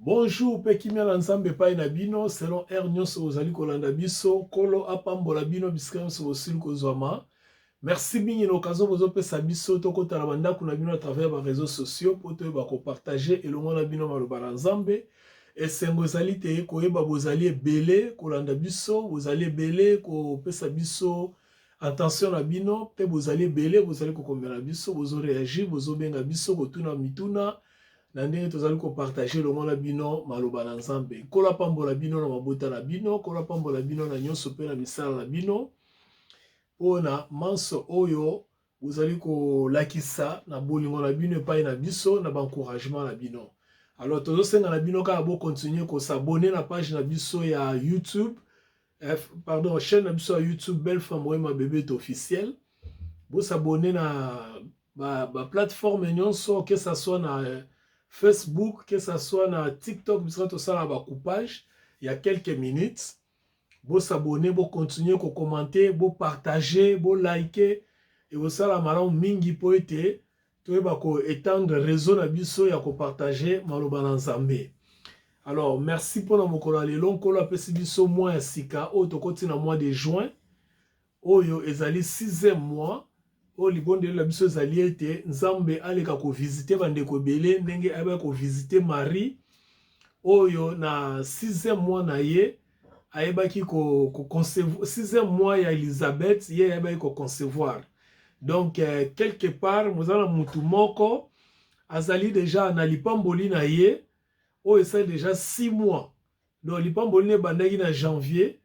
Bonjour, Pekimia Lanzambe Pai Nabino, selon Ernios Ozali Kolanda Biso, Kolo Apambola Bino Biskam Sosil Kozwama. Merci bien, l'occasion vous opé Sabiso, Toko Tarabanda Kunabino à travers les réseaux sociaux pour te partager et le monde Abino Malubaranzambe. Et c'est Mozali Te, Koeba Bozali Belé, Kolanda Biso, vous allez Belé, Ko Pesa Biso, attention à Bino, Te vous allez Belé, vous allez Kokomela Biso, vous aurez réagi, vous aurez Benga Biso, Kotuna Mituna. Na ndenge tozali kopartage longo na bino maloba na nzambe kola pambola bino na mabota na bino kola pambola bino na nyonso mpe na misala na bino mpona manso oyo bozali kolakisa na bolingo na bino epai na biso na baencouragement na bino. Alors tozosenga na bino kaka bokontinue kosabone na page na biso ya YouTube pardon chaîne na biso ya YouTube Belle Femme Wema Bébé officiel bosabone na plateforme nyonso que ça soit na Facebook, que ce soit na TikTok, vous serez ça là coupage. Il y a quelques minutes. Vous s'abonner, vous continuer, vous commenter, vous partager, vous liker. Et vous savez la malon mingi poete. Tout va étendre réseau na biso ya ko partager maloba na nzambe. Alors merci pour notre kola le long kola pesi biso mois ya sika o to koti na mois de juin. Oyo ezali 6e mois. O libonde la biso ezali ete nzambe aleka ko visiter bandeko belé ndenge aba ko visiter Marie oyo na 6e mois na ye ayebaki ko concevoir 6e mois ya Elisabeth ye ayebaki ko concevoir. Donc quelque part mozala mutu moko azali déjà na lipamboli na ye o esali déjà 6 mois. Donc lipamboli ne bandaki na janvier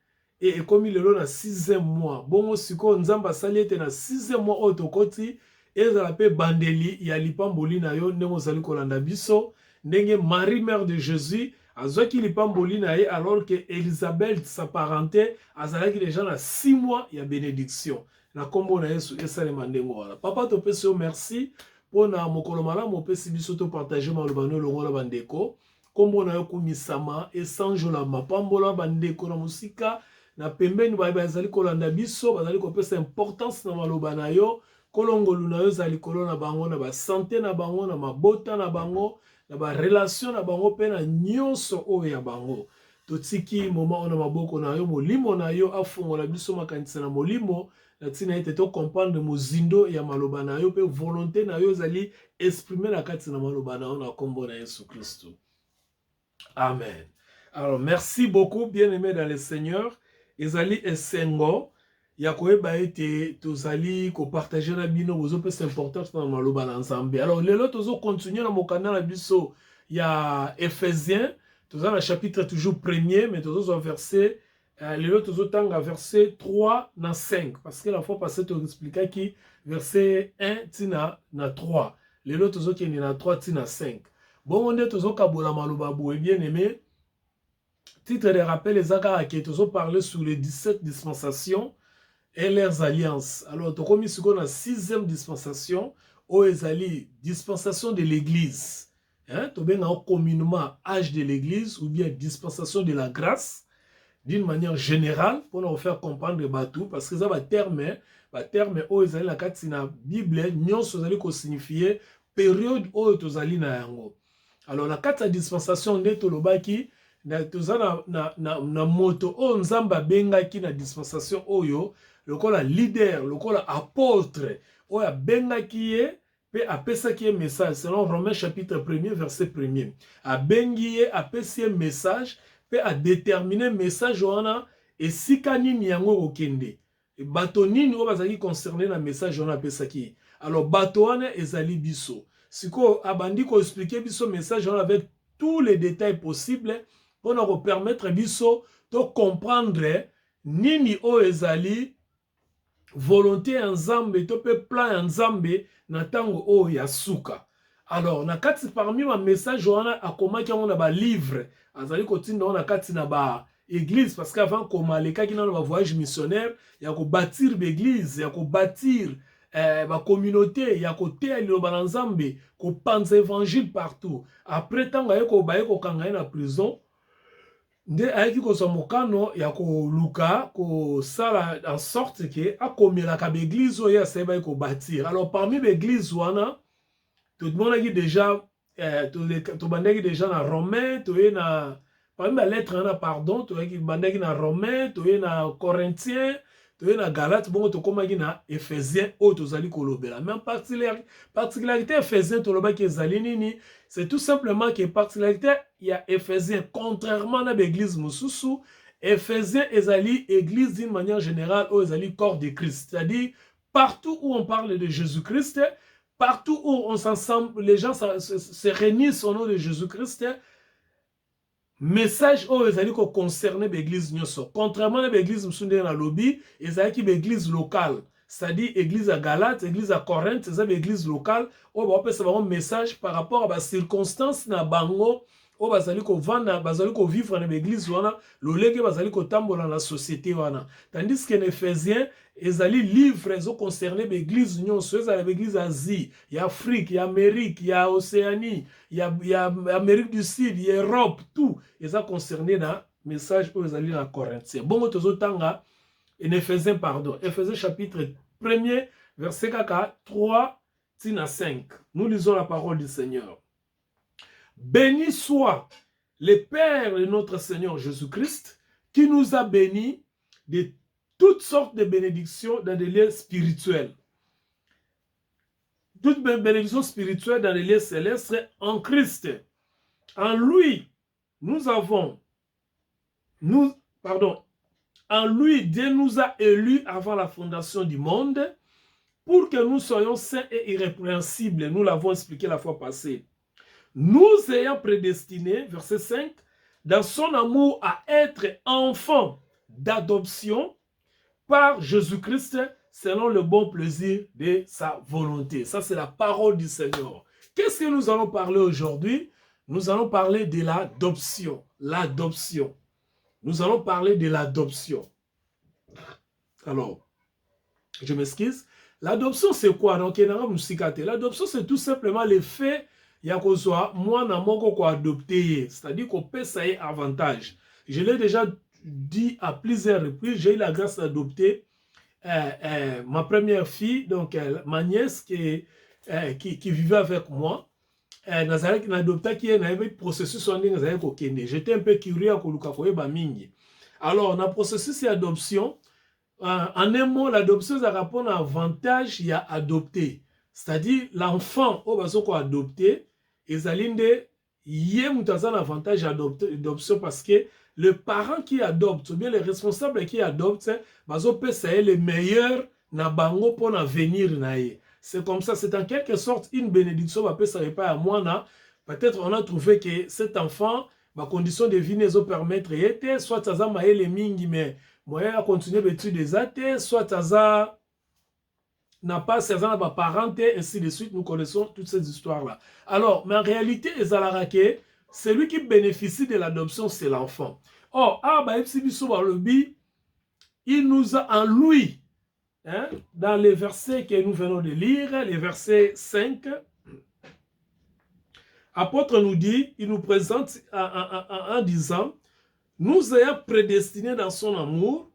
et comme il est là 6e mois bongo siko nzamba sali ete na 6e mois otokoti ezala pe bandeli ya lipamboli na yo ndenge ozali kolanda biso ndenge Marie mère de Jésus azwaki lipamboli na ye alors que Elisabeth sa parenté azalaki déjà na 6 mois ya bénédiction na kombo na Yesu esalema ndenge wana. Papa topesi yo merci pona mokolo malamu opesi biso to partager malobano longola bandeko kombo na yo kumisama esanjola mapambola bandeko na musika na pembeni bazali kolanda biso bazali kopesa importance na maloba na yo kolongolu na yo zali kolona bango na ba santé na bango na mabota na bango na ba relation na bango pe na nyonso oyo ya bango totiki moment ona maboko na yo molimo na yo afungola biso makanisa na molimo na tina ete to comprendre mozindo ya maloba na yo pe volonté na yo zali exprimer na kati na maloba na yo na kombo na Yesu Kristo. Amen. Alors merci beaucoup bien-aimés dans le Seigneur. Ezali esengo ya koyeba ete tozali ko partager na bino bozo pe c'est important na maloba na nzambe. Alors lelo tozo continuer na mokanda na biso ya Ephésiens toza na chapitre toujours premier mais tozo verset lelo tozo tanga verset 3 na 5 parce que la fois passée to expliquer ki verset 1 tina na 3 lelo tozo kende na 3 tina 5 bon on est tozo kabola maloba boye bien aimé. Titre de rappel, les Akara qui ont parlé sur les 17 dispensations et leurs alliances. Alors, tu as commis ce qu'on a 6e dispensation, où ezali dispensation de l'église. Tu as bien un communément âge de l'église ou bien dispensation de la grâce, d'une manière générale, pour nous faire comprendre le bateau, parce que ça va terme, où ezali la carte na Bible, nous ezali ko signifier période où tu ezali na yango. Alors, la carte de dispensation de Tolobaki, na moto o nzamba bengaki na dispensation oyo lokola leader lokola apôtre oyo bengaki ye pe apesaki ye message selon Romains chapitre 1er verset 1er abengi ye apesi ye message pe a déterminer message wana esika nini yango kokende bato nini oyo bazali concerné na message wana apesaki. Alors bato wana ezali biso siko abandi ko expliquer biso message wana avec tous les détails possibles pour nous permettre biso de comprendre nini o ezali volonté nzambe to pe plan nzambe na tango o ya suka. Alors na kati parmi ma message wana akomaki on a ba livre azali kotinda na kati na ba église parce qu'avant komaleka ki na ba voyage missionnaire ya ko bâtir l'église ya ko bâtir ba communauté ya ko tea liloba na nzambe ko panza évangile partout. Après tango ya ko baye ko kanga na prison nde ayaki kozwa mokano ya koluka kosala en sorte que akomelaka baeglise oyo asayebaki kobâtir. Alors parmi baeglise wana tomonaki déjà to bandaki déjà na Romain, to ye na parmi la lettre na pardon, to ye bandaki na Romain, to ye na Corinthien, to ye na Galate, bongo to komaki na Éphésiens o tozali kolobela. Même particularité Éphésiens to lobaki ezali nini, c'est tout simplement que particularité il y a Éphésiens contrairement à l'église mususu, Éphésiens ezali église d'une manière générale ou ezali corps de Christ, c'est-à-dire partout où on parle de Jésus-Christ, partout où on s'ensemble, les gens se réunissent au nom de Jésus-Christ, message où ils allaient concerner l'église nyoso. Contrairement à l'église msunde na lobby, ils allaient l'église locale, c'est-à-dire l'église à Galate, l'église à Corinthe, c'est l'église locale, où on peut savoir un message par rapport à la circonstance na bango, où bazali ko vanda, bazali ko vivre dans l'église wana, lolege bazali ko tambola na société wana. Tandis que les Éphésiens, ils allaient livres, ils ont concerné l'église nyonso, ils allaient l'église Asie, il y a Afrique, il y a Amérique, il y a Océanie, il y a Amérique du Sud, il y a Europe, tout. Ils ont concerné dans message où ils allaient dans Corinthiens. Bon, tozotanga, en Éphésiens, pardon, Éphésiens chapitre 1er, verset 3 à 5. Nous lisons la parole du Seigneur. Béni soit le Père de notre Seigneur Jésus-Christ, qui nous a bénis de toutes sortes de bénédictions dans des lieux spirituels. Toutes les bénédictions spirituelles dans les lieux célestes en Christ. En lui, en lui, Dieu nous a élus avant la fondation du monde pour que nous soyons saints et irrépréhensibles. Nous l'avons expliqué la fois passée. Nous ayant prédestinés, verset 5, dans son amour à être enfants d'adoption par Jésus-Christ selon le bon plaisir de sa volonté. Ça, c'est la parole du Seigneur. Qu'est-ce que nous allons parler aujourd'hui? Nous allons parler de l'adoption. L'adoption. Nous allons parler de l'adoption. Alors, je m'excuse. L'adoption, c'est quoi? Donc, l'adoption, c'est tout simplement le fait moi na moko ko adopté, c'est-à-dire qu'on peut ça y avantage. Je l'ai déjà dit à plusieurs reprises, j'ai eu la grâce d'adopter ma première fille, donc ma nièce qui vivait avec moi. J'étais un peu curieux à mingi. Alors, dans le processus d'adoption, en un mot, l'adoption, ça répond à avantage, il y a adopté. C'est-à-dire, l'enfant, au baso ko adopté, ils allient y a un avantage d'adoption parce que le parent qui adopte, ou bien le responsable qui adopte, baso peut c'est le meilleur na bango pour l'avenir naie. C'est comme ça, c'est en quelque sorte une bénédiction, ça n'est pas à moi. Peut-être on a trouvé que cet enfant, ma condition de vie ne permettre soit ça a les mingi, mais moyen à continuer l'étude des athées, soit ça n'a pas 16 ans, n'a parents, ainsi de suite. Nous connaissons toutes ces histoires-là. Alors, mais en réalité, celui qui bénéficie de l'adoption, c'est l'enfant. Or, il nous a en lui, hein, dans les versets que nous venons de lire, les versets 5, apôtre nous dit, il nous présente en disant, nous ayons prédestinés dans son amour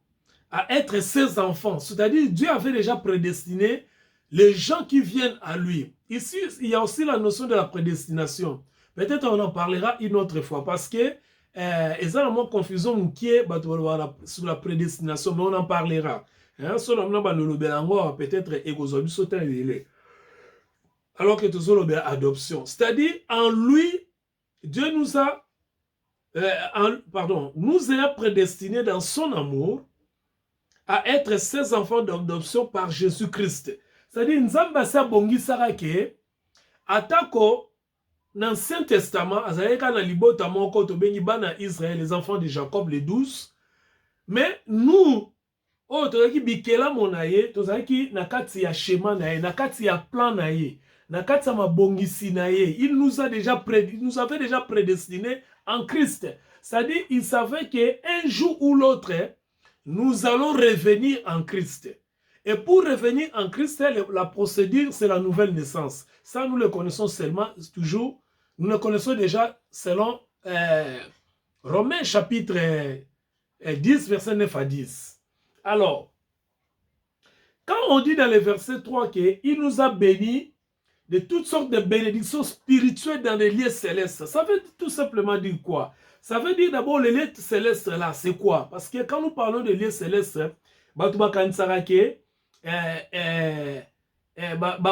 à être ses enfants. C'est-à-dire, Dieu avait déjà prédestiné les gens qui viennent à lui. Ici, il y a aussi la notion de la prédestination. Peut-être on en parlera une autre fois, parce que il y a une confusion qui est sur la prédestination, mais on en parlera. Peut-être alors que tout ça, adoption. C'est-à-dire, en lui, Dieu nous a nous ayant prédestinés dans son amour à être ses enfants d'adoption par Jésus-Christ. C'est-à-dire, Nzamba sa bongi sarake, atako, dans l'Ancien Testament, azaleka na libota moko to bengi bana Israël, les enfants de Jacob, les 12. Mais nous, oh, tozaki bikela monaye, tozaki nakati ya schéma naye, nakati ya plan naye, nakati ya mabongisi naye. Il nous avait déjà prédestinés en Christ. C'est-à-dire, il savait qu'un jour ou l'autre, nous allons revenir en Christ. Et pour revenir en Christ, la procédure, c'est la nouvelle naissance. Ça, nous le connaissons seulement, toujours, nous le connaissons déjà selon Romains chapitre 10, verset 9 à 10. Alors, quand on dit dans le verset 3 qu'il nous a bénis de toutes sortes de bénédictions spirituelles dans les lieux célestes. Ça veut tout simplement dire quoi? Ça veut dire d'abord les lieux célestes là, c'est quoi? Parce que quand nous parlons de lieux célestes, Batouba Kansarake,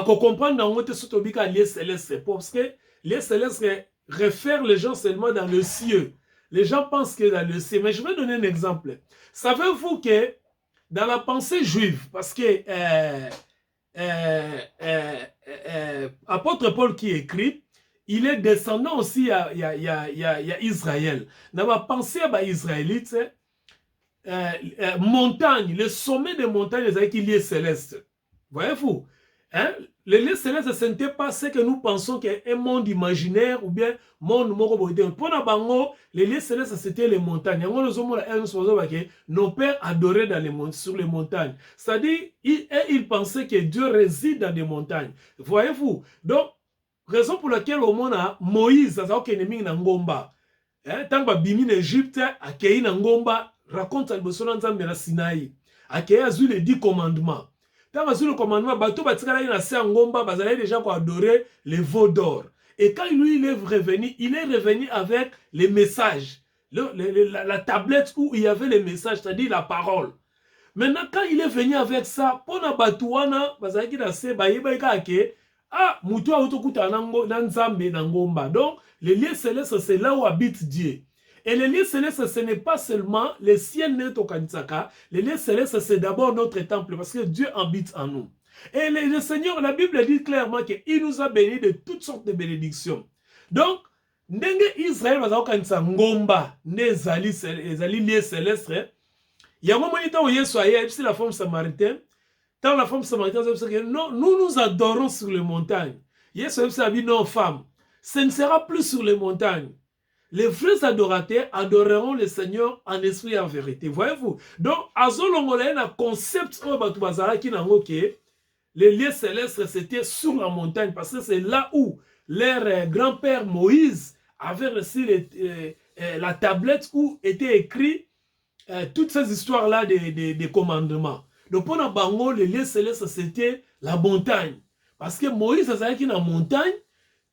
comprendre dans notre sotobika lieux célestes. Parce que lieux célestes réfèrent les gens seulement dans le ciel. Les gens pensent que dans le ciel. Mais je vais donner un exemple. Savez-vous que dans la pensée juive, parce que apôtre Paul qui écrit, il est descendant aussi à Israël. Dans la pensée à Israélite, montagne, le sommet des montagnes, c'est qu'il est céleste. Voyez-vous? Hein? Le lieu céleste, ce n'était pas ce que nous pensons qu'un monde imaginaire ou bien monde moroboïdien. Pour nous, les lieux célestes, c'était les montagnes. Nos pères adoraient sur les montagnes. C'est-à-dire, ils pensaient que Dieu réside dans des montagnes. Voyez-vous? Donc, raison pour laquelle au monde, Moïse, ça a été mis dans Ngomba. Tant que Bimi d'Égypte, a créé dans Ngomba, raconte le besoin de la Sinaï. A créé les 10 commandements. Quand on a le commandement, bateau batikala ina se ngomba, bazalai déjà pour adorer les veaux d'or. Et quand lui il est revenu avec les messages, la tablette où il y avait les messages, c'est-à-dire la parole. Maintenant quand il est venu avec ça, pour na batouana, bazalai qui na se bayeba ikake, ah mutu autokuta na nzambe na ngomba. Donc les lieux célestes c'est là où habite Dieu. Et les lieux célestes, ce n'est pas seulement les ciels net au Kanisaka. Les lieux célestes, c'est d'abord notre temple parce que Dieu habite en nous. Et le Seigneur, la Bible dit clairement qu'il nous a bénis de toutes sortes de bénédictions. Donc, ndenge Israël va Kanisaka ngomba, nezali lieux célestes. Il y a un moment où Yesu a c'est la femme samaritaine. Tant la femme samaritaine, non, nous adorons sur les montagnes. Yesu a dit non, femme, ce ne sera plus sur les montagnes. Les vrais adorateurs adoreront le Seigneur en esprit et en vérité. Voyez-vous? Donc, Azolongolé a concept les lieux célestes, c'était sur la montagne, parce que c'est là où leur grand-père Moïse avait reçu la tablette où étaient écrits toutes ces histoires-là des commandements. Donc, pendant Bango, les lieux célestes, c'était la montagne. Parce que Moïse, ça qui dans la montagne,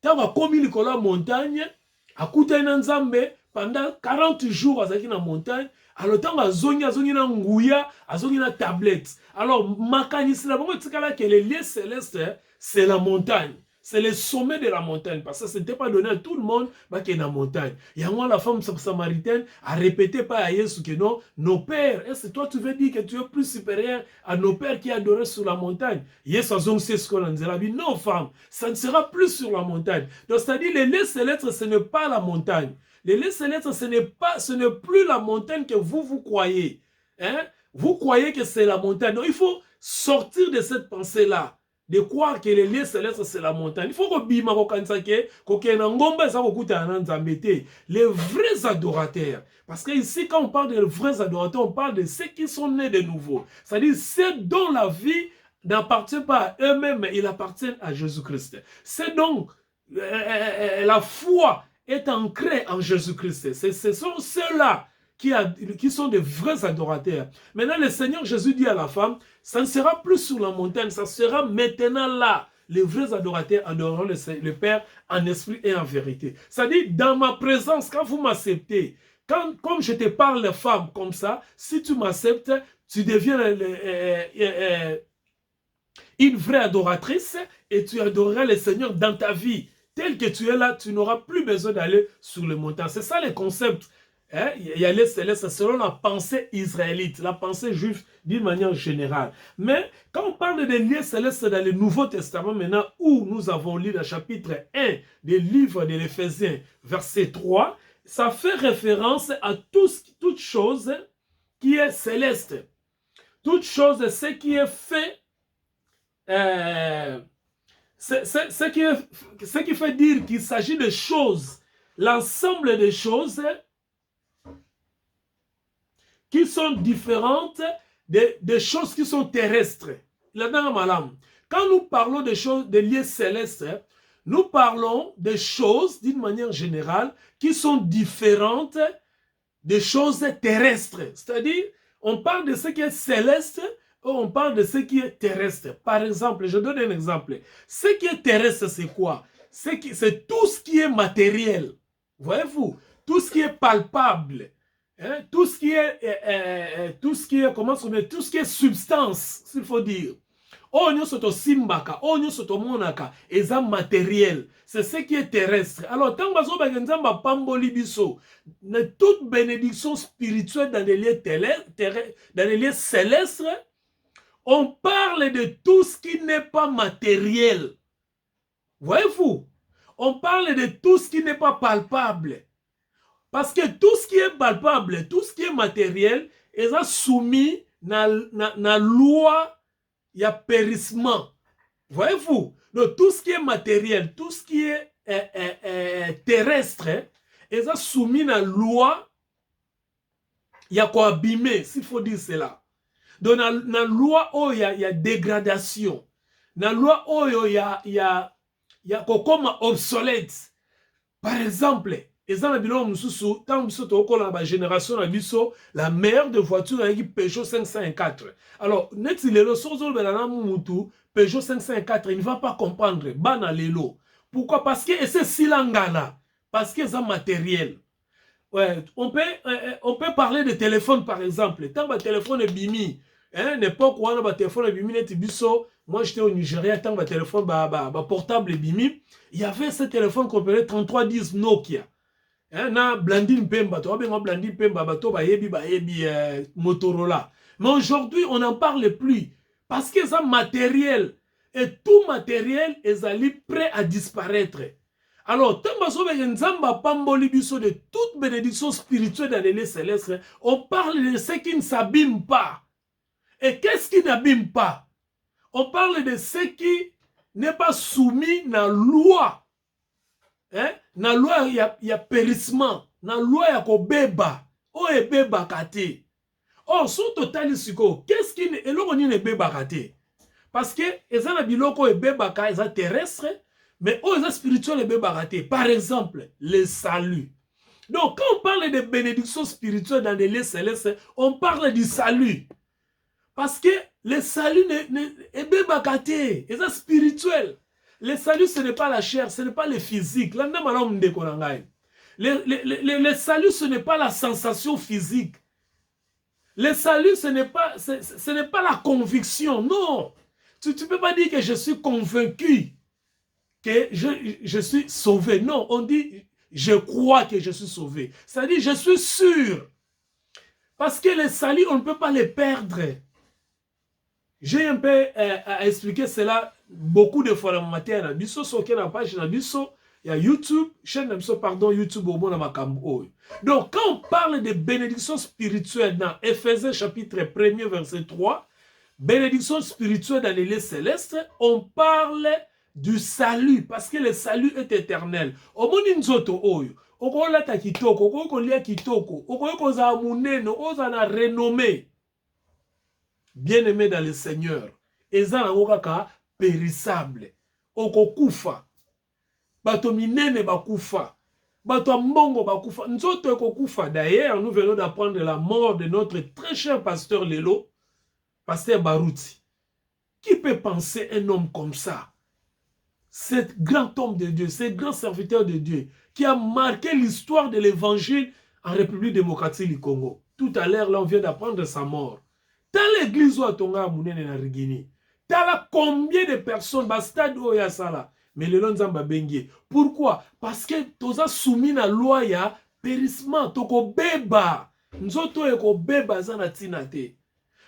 quand on a commis la montagne, akuta ina nzambe pendant 40 jours azaki na montagne alors tant azongi na nguya azongi na tablette alors makanisi na bango tikala que les lieux célestes c'est la montagne, c'est le sommet de la montagne parce que ce n'était pas donné à tout le monde qui est dans la montagne. Et moi la femme samaritaine a répété par Yesu que non, nos pères, est-ce que toi tu veux dire que tu es plus supérieur à nos pères qui adoraient sur la montagne? Yesu azong c'est ce qu'on a dit, non femme, ça ne sera plus sur la montagne. Donc c'est-à-dire les lieux célestes ce n'est pas la montagne. Les lieux célestes ce n'est plus la montagne que vous croyez. Hein? Vous croyez que c'est la montagne. Donc il faut sortir de cette pensée-là. De croire que les lieux célestes c'est la montagne. Il faut que bima ko kansake ko kena ngomba sa ko kuta nanzambete. Les vrais adorateurs. Parce que ici quand on parle de vrais adorateurs, on parle de ceux qui sont nés de nouveau. C'est-à-dire ceux dont la vie n'appartient pas à eux-mêmes, mais il appartient à Jésus-Christ. C'est donc la foi est ancrée en Jésus-Christ. Ce sont ceux-là qui sont des vrais adorateurs. Maintenant, le Seigneur Jésus dit à la femme, ça ne sera plus sur la montagne, ça sera maintenant là. Les vrais adorateurs adoreront le Père en esprit et en vérité. C'est-à-dire, dans ma présence, quand vous m'acceptez, comme je te parle femme comme ça, si tu m'acceptes, tu deviens une vraie adoratrice et tu adoreras le Seigneur dans ta vie. Tel que tu es là, tu n'auras plus besoin d'aller sur le montagne. C'est ça le concept. Hein? Il y a les célestes selon la pensée israélite, la pensée juive d'une manière générale. Mais quand on parle des lieux célestes dans le Nouveau Testament, maintenant, où nous avons lu le chapitre 1 des livres de l'Éphésiens, verset 3, ça fait référence à toute chose qui est céleste. Toute chose, ce qui est fait, ce qui fait dire qu'il s'agit de choses, l'ensemble des choses qui sont différentes des choses qui sont terrestres. Quand nous parlons des choses, des lieux célestes, nous parlons des choses d'une manière générale qui sont différentes des choses terrestres. C'est-à-dire, on parle de ce qui est céleste, On parle de ce qui est terrestre. Par exemple, je donne un exemple. Ce qui est terrestre, c'est quoi? C'est tout ce qui est matériel. Voyez-vous? Tout ce qui est palpable. Hein? Tout ce qui est, comment on dit? Tout ce qui est substance, s'il faut dire. Onyo soto simbaka, onyo soto monaka, eza matériel. C'est ce qui est terrestre. Alors, tant que bazobagenzamba pamboli biso, toute bénédiction spirituelle dans les lieux célestes, on parle de tout ce qui n'est pas matériel. Voyez-vous? On parle de tout ce qui n'est pas palpable. Parce que tout ce qui est palpable, tout ce qui est matériel, est soumis à la loi, il y a périssement. Voyez-vous? Donc, tout ce qui est matériel, tout ce qui est terrestre, est soumis à la loi, il y a quoi abîmer, s'il faut dire cela. Donc, dans la loi, il y a dégradation. Dans la loi, il y a comme obsolète. Par exemple, la génération la meilleure de voiture avec Peugeot 504. Alors, Peugeot 504, il ne va pas comprendre. Pourquoi? Parce que c'est silangana. Parce que c'est matériel. Ouais, on peut parler de téléphone par exemple. Tant que téléphone est bimi, hein, l'époque où on a téléphone est bimi, moi j'étais au Nigeria, tant que téléphone portable est bimi, il y avait ce téléphone qu'on appelait 3310 Nokia. Hein, na Blandine Pemba, tu vois bien Blandine Pemba, Motorola. Mais aujourd'hui, on n'en parle plus parce que c'est matériel et tout matériel est allé prêt à disparaître. Alors, tant de toute bénédiction spirituelle dans les lieux célestes, on parle de ce qui ne s'abîme pas. Et qu'est-ce qui n'abîme pas? On parle de ce qui n'est pas soumis à la loi. Hein? Dans la loi, il y a périssement. Dans la loi, il y a beba. Oh, et beba kate. Oh, son total, qu'est-ce qui n'est beba kate? Parce que, les gens biloko et beba kate, ils terrestre. Mais aux spirituels et bébaraté, par exemple, le salut. Donc, quand on parle de bénédiction spirituelle dans les lieux célestes, on parle du salut. Parce que le salut est bébaraté, c'est spirituel. Le salut, ce n'est pas la chair, ce n'est pas le physique. Le salut, ce n'est pas la sensation physique. Le salut, ce n'est pas la conviction. Non. Tu ne peux pas dire que je suis convaincu que je suis sauvé. Non, on dit je crois que je suis sauvé. C'est-à-dire je suis sûr. Parce que les salut, on ne peut pas les perdre. J'ai un peu expliqué cela beaucoup de fois dans ma matière. Sur la page il y a YouTube, chaîne YouTube au monde Makambo. Donc quand on parle de bénédiction spirituelle dans Éphésiens chapitre 1er verset 3, bénédiction spirituelle dans les lieux célestes, on parle du salut, parce que le salut est éternel. Omoni nzoto oyo, okolata kitoko, okolia kitoko, okoza muneno, oza na renommé. Bien-aimé dans le Seigneur, eza na okaka périssable. Okokufa. Bato minene bakufa. Bato mbongo bakufa. Nzoto ekokufa. D'ailleurs, nous venons d'apprendre la mort de notre très cher pasteur Lelo, pasteur Barouti. Qui peut penser un homme comme ça? Cet grand homme de Dieu, ce grand serviteur de Dieu, qui a marqué l'histoire de l'évangile en République démocratique du Congo. Tout à l'heure, là, on vient d'apprendre sa mort. Dans l'église où Tonga Mounene na Rigini, t'as combien de personnes, bastade oya sala, mais le Nzamba Bengue. Pourquoi? Parce que toza soumis na loi ya périssement, toko beba, nzoto eko beba zana tinate.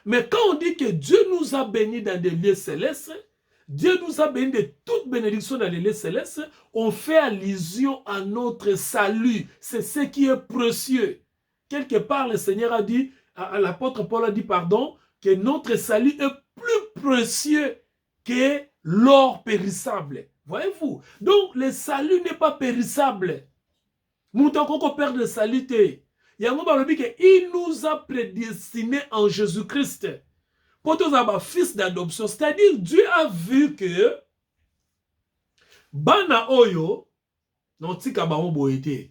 Mais quand on dit que Dieu nous a bénis dans des lieux célestes, Dieu nous a bénis de toute bénédiction dans les lieux célestes, on fait allusion à notre salut. C'est ce qui est précieux. Quelque part, le Seigneur a dit, l'apôtre Paul a dit, pardon, que notre salut est plus précieux que l'or périssable. Voyez-vous? Donc, le salut n'est pas périssable. Moutako perd le salut. Il nous a prédestinés en Jésus-Christ. Pour tous avoir fils d'adoption, c'est-à-dire Dieu a vu que bana oyo n'ontika bango boete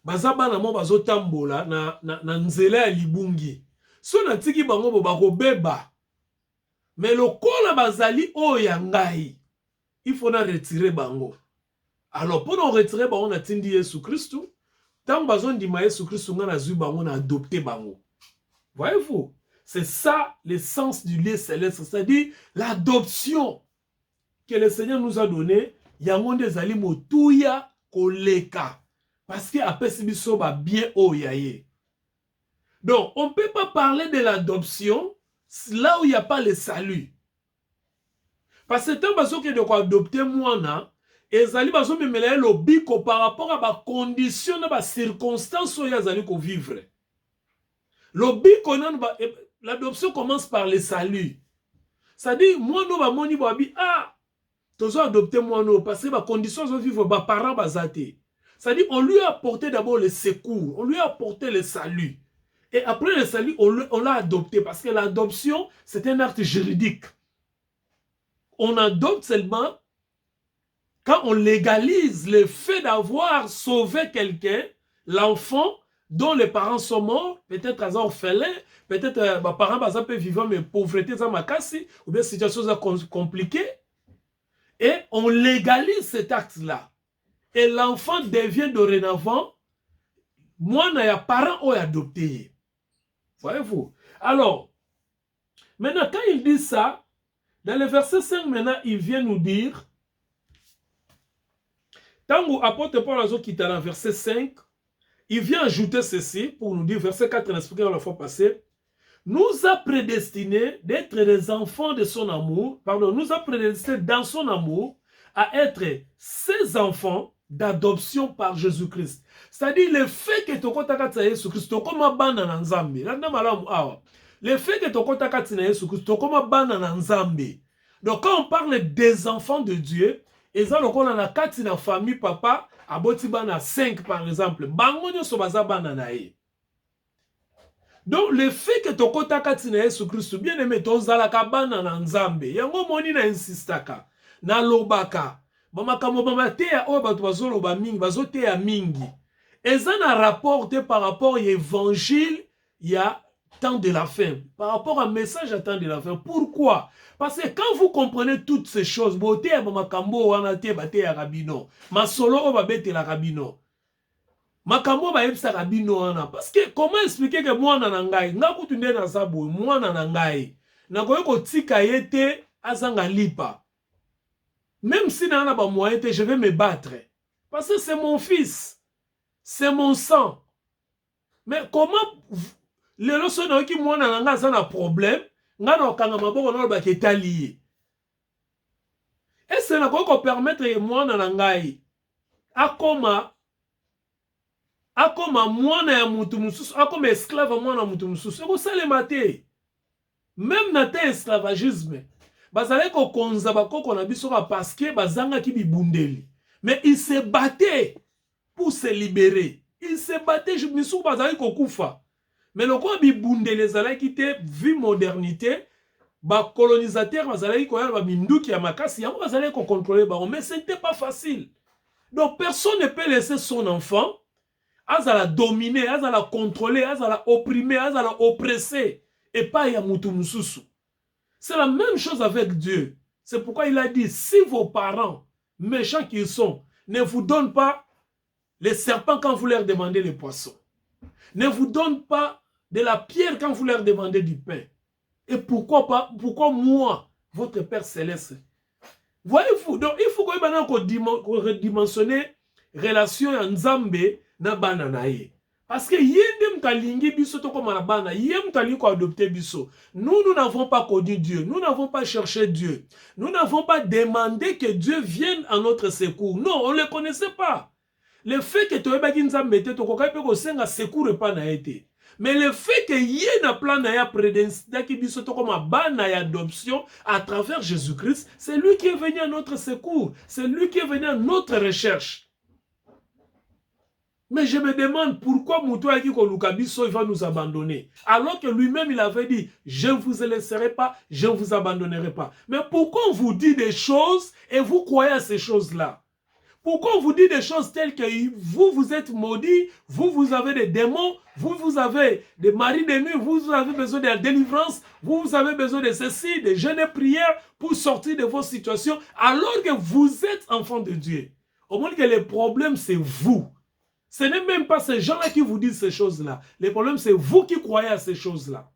baza bana mo bazotambola na nzela ya libungi so na tiki bango bako beba Mais le kola bazali o yangai, il faut na retirer bango. Alors pour nous retirer bango na tindi Yesu Christ, tant bazon di ma Yesu Christ nga na zui bango na adopter bango. Voyez-vous? C'est ça l'essence du lieu céleste, c'est-à-dire l'adoption que le Seigneur nous a donné. Yango ndezali motuya koleka. Parce que après biso ba bien o yaye. Donc on ne peut pas parler de l'adoption là où il n'y a pas le salut. Parce que tant baso que de quoi adopter moi ezali baso memela le biko par rapport à ba condition na ba circonstances où yazali ko vivre. Le biko nan ba l'adoption commence par le salut. Ça dit moi no ba moni ba bi ah tozo adopter moi no parce que ba conditions où vivre ba parents bazate. Ça dit on lui a apporté d'abord le secours, on lui a apporté le salut. Et après le salut, on l'a adopté parce que l'adoption, c'est un acte juridique. On adopte seulement quand on légalise le fait d'avoir sauvé quelqu'un, l'enfant dont les parents sont morts, peut-être un orphelin, peut-être les parents peuvent vivre mais pauvreté ou bien situation compliquée. Et on légalise cet acte-là. Et l'enfant devient dorénavant, moi, il y a parents qui ont adopté. Voyez-vous? Alors, maintenant, quand il dit ça, dans le verset 5, maintenant, il vient nous dire, tant que apôtre Paul a dit dans le verset 5, il vient ajouter ceci pour nous dire, verset 4, on a expliqué la fois passée, nous a prédestinés d'être les enfants de son amour, pardon, nous a prédestinés dans son amour à être ses enfants d'adoption par Jésus-Christ. C'est-à-dire le fait que tu as Jésus-Christ, tu le fait que tu as Jésus-Christ, tu as donc quand on parle des enfants de Dieu, et ça, on a la famille, papa, à Botibana 5 par exemple, donc le fait que tu as Jésus-Christ, bien aimé, tu as bana nzambe, yango moni na insistaka, na lobaka, bamakambo bamateya oyo bato bazoloba mingi bazoteya mingi eza na rapporté par rapport à l'évangile il y a temps de la fin par rapport à message à temps de la fin. Pourquoi? Parce que quand vous comprenez toutes ces choses boteya bamakambo wana te bateya rabino masolo oyo babetela rabino makambo bayebisa rabino wana parce que comment expliquer que mwana na ngai ngakutu nde naza boye mwana na ngai nakoki kotika ye te azanga lipa. Même si dans la moyen, je vais me battre. Parce que c'est mon fils. C'est mon sang. Mais comment les leçons qui m'ont un problème, n'a pas lié. Et c'est là qu'on permettre moi nangai. Akoma moi na mutu mususu, akoma esclave moi na mutu mususu. Eko sale mate. Même na te esclavagisme. Bazale ko konza bakoko na biso parce que bazanga ki bibundeli. Mais il se battait pour se libérer. Il se battait je me souviens bazale ko kufa. Mais le quoi bibundeli zala ki te vu modernité ba colonisateur bazale ko ya ba minduki ya makasi yango bazale ko contrôler ba mais c'était pas facile. Donc personne ne peut laisser son enfant azala dominer, azala contrôler, azala opprimer, azala oppresser et pas ya mutu mususu. C'est la même chose avec Dieu. C'est pourquoi il a dit, si vos parents, méchants qu'ils sont, ne vous donnent pas les serpents quand vous leur demandez les poissons, ne vous donnent pas de la pierre quand vous leur demandez du pain, et pourquoi pas, pourquoi moi, votre Père Céleste? Voyez-vous, donc il faut qu'on redimensionner relation en Nzambe na bananaye. Parce que yende mtalingi biso to comme bana, yem mtalingi ko adopter biso. Nous n'avons pas connu Dieu, nous n'avons pas cherché Dieu. Nous n'avons pas demandé que Dieu vienne à notre secours. Non, on ne le connaissait pas. Le fait que tu ebaki nzambe te to kokai pe ko senga secours pa na été. Mais le fait que yé na plan na ya prédestiné ki biso to comme bana ya adoption à travers Jésus-Christ, c'est lui qui est venu à notre secours, c'est lui qui est venu à notre recherche. Mais je me demande pourquoi Moutoua Kiko Lukabiso il va nous abandonner. Alors que lui-même il avait dit, je ne vous laisserai pas, je ne vous abandonnerai pas. Mais pourquoi on vous dit des choses et vous croyez à ces choses-là? Pourquoi on vous dit des choses telles que vous êtes maudit, vous avez des démons, vous avez des maris de nuit, vous avez besoin de la délivrance, vous avez besoin de ceci, de jeûnes et prières pour sortir de vos situations, alors que vous êtes enfant de Dieu. Au moins que le problème, c'est vous. Ce n'est même pas ces gens-là qui vous disent ces choses-là. Le problème, c'est vous qui croyez à ces choses-là.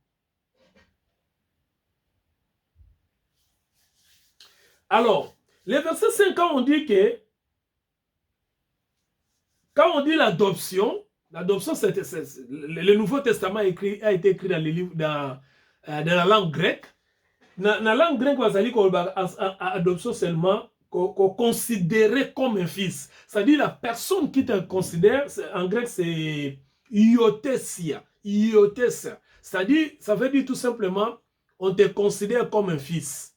Alors, le verset 5, quand on dit que quand on dit l'adoption, c'est le Nouveau Testament a été écrit dans, les livres, dans la langue grecque. Dans la langue grecque, on dit adoption seulement qu'on considérait comme un fils. C'est-à-dire la personne qui te considère, en grec c'est iotesia. C'est-à-dire, ça veut dire tout simplement, on te considère comme un fils.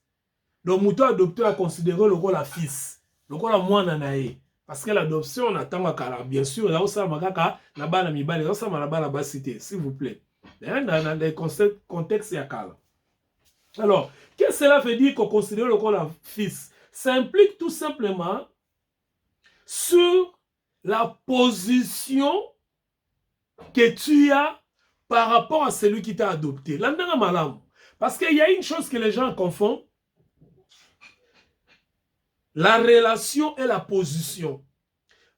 Donc, mouton adopté a considéré le rôle à fils. Le rôle à moi nanae. Parce que l'adoption, on attend à bien sûr, là, on s'en va na bana mibale, on s'en va là-bas cité, s'il vous plaît. Dans les contextes, il y a qu'à. Alors, qu'est-ce que cela veut dire qu'on considère le rôle à fils? Ça implique tout simplement sur la position que tu as par rapport à celui qui t'a adopté. Là, parce qu'il y a une chose que les gens confondent. La relation et la position.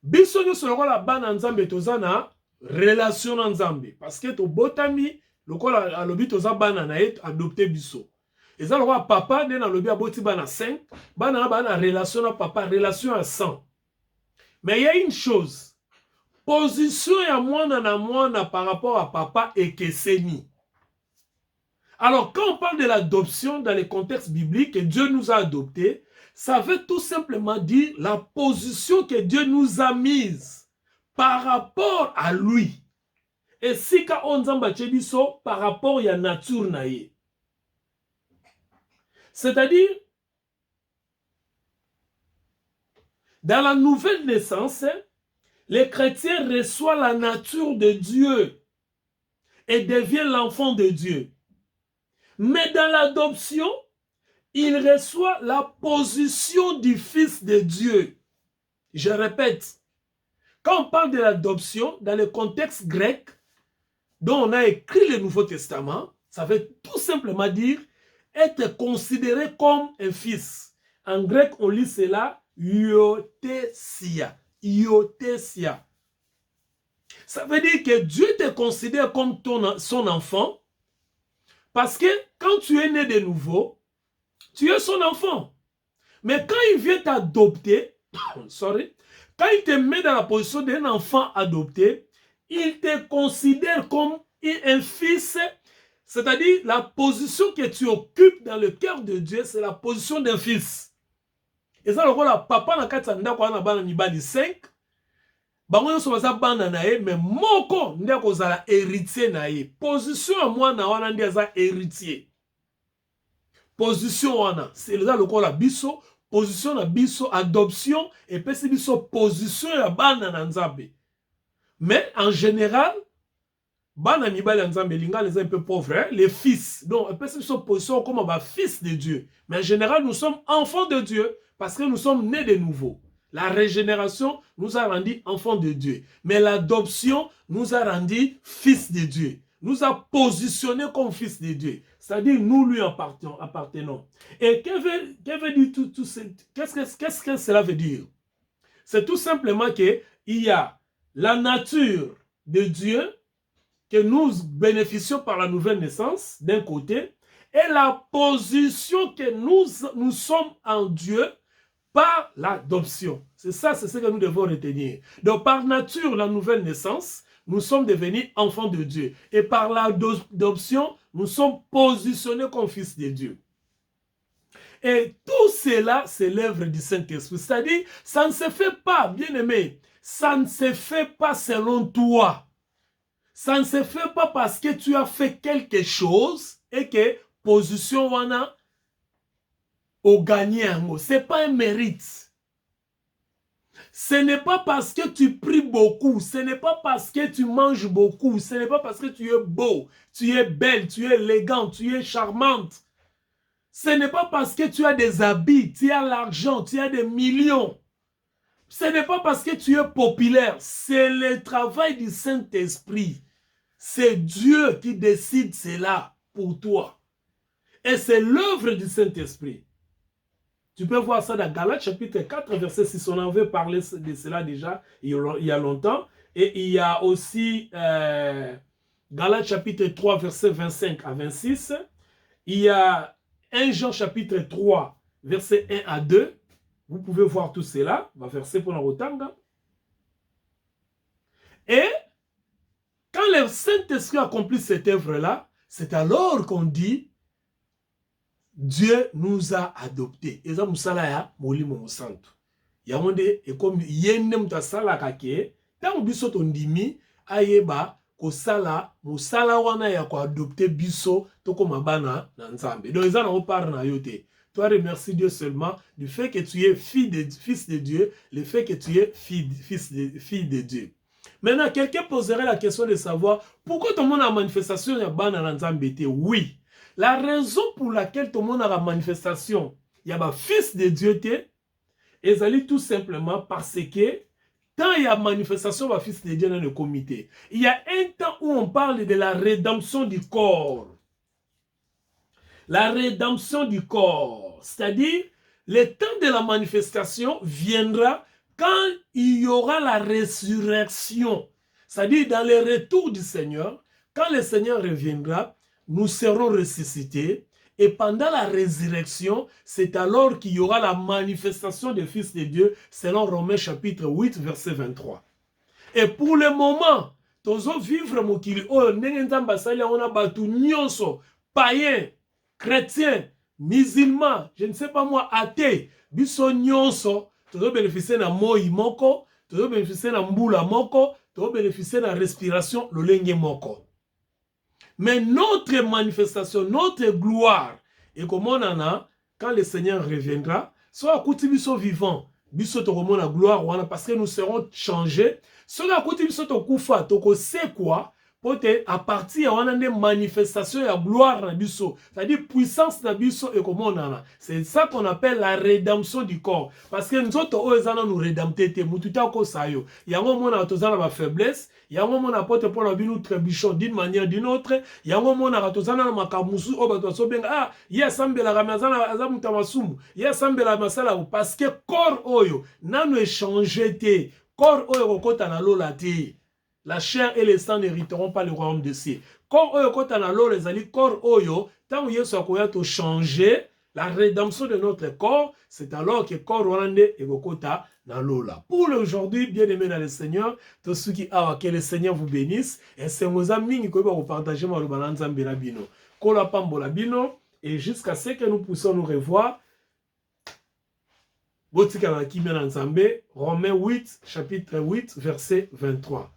Biso nyo solo la bana nzambe tozana relation na nzambe parce que to botami lokola alobi toza bana na et adopté biso. Eza lokola papa ne na lobi aboti bana 5, bana relation na papa, relation à 100. Mais il y a une chose. Position ya mwana na mwana par rapport à papa ekeseni. Alors quand on parle de l'adoption dans les contextes bibliques que Dieu nous a adoptés, ça veut tout simplement dire la position que Dieu nous a mise par rapport à lui. Et si ka onzamba chebiso par rapport à la nature naïe. C'est-à-dire, dans la nouvelle naissance, les chrétiens reçoivent la nature de Dieu et deviennent l'enfant de Dieu. Mais dans l'adoption, il reçoit la position du Fils de Dieu. Je répète, quand on parle de l'adoption, dans le contexte grec, dont on a écrit le Nouveau Testament, ça veut tout simplement dire être considéré comme un fils. En grec, on lit cela, iotesia. Iotesia. Ça veut dire que Dieu te considère comme son enfant, parce que quand tu es né de nouveau, tu es son enfant. Mais quand il vient t'adopter, quand il te met dans la position d'un enfant adopté, il te considère comme un fils, c'est-à-dire la position que tu occupes dans le cœur de Dieu, c'est la position d'un fils. Et ça, le papa n'a qu'à s'en dire 5, bango so baza bana na ye, mais moko ndia kozala héritier na ye. Position à moi na wana ndia za héritier. Position wana, c'est là le la biso, position na biso, adoption, et puis c'est biso position ya bana na nzambe. Mais en général, bana mibali nzambe linga les un peu pauvres, hein? Les fils. Donc, et puis c'est biso position comme un fils de Dieu. Mais en général, nous sommes enfants de Dieu parce que nous sommes nés de nouveau. La régénération nous a rendu enfants de Dieu. Mais l'adoption nous a rendu fils de Dieu. Nous a positionnés comme fils de Dieu. C'est-à-dire, nous lui appartenons. Et qu'est-ce que cela veut dire? C'est tout simplement qu'il y a la nature de Dieu que nous bénéficions par la nouvelle naissance, d'un côté, et la position que nous sommes en Dieu par l'adoption. C'est ça, c'est ce que nous devons retenir. Donc, par nature, la nouvelle naissance, nous sommes devenus enfants de Dieu. Et par l'adoption, nous sommes positionnés comme fils de Dieu. Et tout cela, c'est l'œuvre du Saint-Esprit. C'est-à-dire, ça ne se fait pas, bien aimé, ça ne se fait pas selon toi. Ça ne se fait pas parce que tu as fait quelque chose et que position wana au gagnant. Ce n'est pas un mérite. Ce n'est pas parce que tu pries beaucoup, ce n'est pas parce que tu manges beaucoup, ce n'est pas parce que tu es beau, tu es belle, tu es élégante, tu es charmante. Ce n'est pas parce que tu as des habits, tu as l'argent, tu as des millions. Ce n'est pas parce que tu es populaire, c'est le travail du Saint-Esprit. C'est Dieu qui décide cela pour toi. Et c'est l'œuvre du Saint-Esprit. Tu peux voir ça dans Galates chapitre 4, verset 6. On avait parlé de cela déjà il y a longtemps. Et il y a aussi Galates chapitre 3, verset 25 à 26. Il y a 1 Jean chapitre 3, verset 1 à 2. Vous pouvez voir tout cela. On va verser pour la rotanga. Et quand le Saint-Esprit accomplit cette œuvre-là, c'est alors qu'on dit Dieu nous a adoptés. Et ça, musala ya molimo musantu. Yaonde et comme yende mutasala kake, tant biso tondimi ayeba ko sala musala wana ya ko adopter biso toko mabana na nzambe. Donc ça on parle na yote. Toi remercie Dieu seulement du fait que tu es fils de Dieu, le fait que tu es fille de Dieu. Maintenant, quelqu'un poserait la question de savoir pourquoi tout le monde a manifestation ya bana na nzambe. Oui. La raison pour laquelle tout le monde a la manifestation, il y a un fils de Dieu, et ça tout simplement parce que quand il y a manifestation de fils de Dieu dans le comité, il y a un temps où on parle de la rédemption du corps. La rédemption du corps, c'est-à-dire le temps de la manifestation viendra quand il y aura la résurrection. C'est-à-dire dans le retour du Seigneur, quand le Seigneur reviendra, nous serons ressuscités et pendant la résurrection, c'est alors qu'il y aura la manifestation des fils de Dieu selon Romains chapitre 8 verset 23. Et pour le moment, tozo vivre mokili oyo ndenge nzambe asali on a batu nyonso, païens, chrétiens, musulmans, je ne sais pas moi, athées, biso nyonso, tozo bénéficier na moi moko, tozo bénéficier na mbula moko, tozo bénéficier na respiration lolenge moko. Mais notre manifestation, notre gloire, et comme on en a, quand le Seigneur reviendra, soit à côté biso vivant, biso to la gloire, parce que nous serons changés, soit à côté biso to kufa, to c'est quoi, à partir de la manifestation de la gloire na biso, c'est-à-dire puissance na biso et comme on en a. C'est ça qu'on appelle la rédemption du corps. Parce que nous autres, nous rédempter, mututa ko sayo. Yango mona tozana ba faiblesse, yango mona pote pour la binu trébuchon d'une manière d'une autre, yango mona tozana na makamusu o bato so benga ah, ya sambela ramazana azamu tamasumu, ya sambela masala parce que corps oyo nanu échanger te, corps oyo kokota na lola te. La chair et le sang n'hériteront pas le royaume de cieux. Corps oyo kota na lola ezali corps oyo, tant yesu akoya to changer la rédemption de notre corps, c'est alors que corps rwandais et kokota na lola. Pour aujourd'hui, bien-aimés dans le Seigneur, tous ceux qui ont que le Seigneur vous bénisse et c'est vos amis qui peuvent vous partager ma rubananza mbelabino. Kola pambola bino et jusqu'à ce que nous puissions nous revoir. Botika na kimia na nzambe, Romains 8, chapitre 8, verset 23.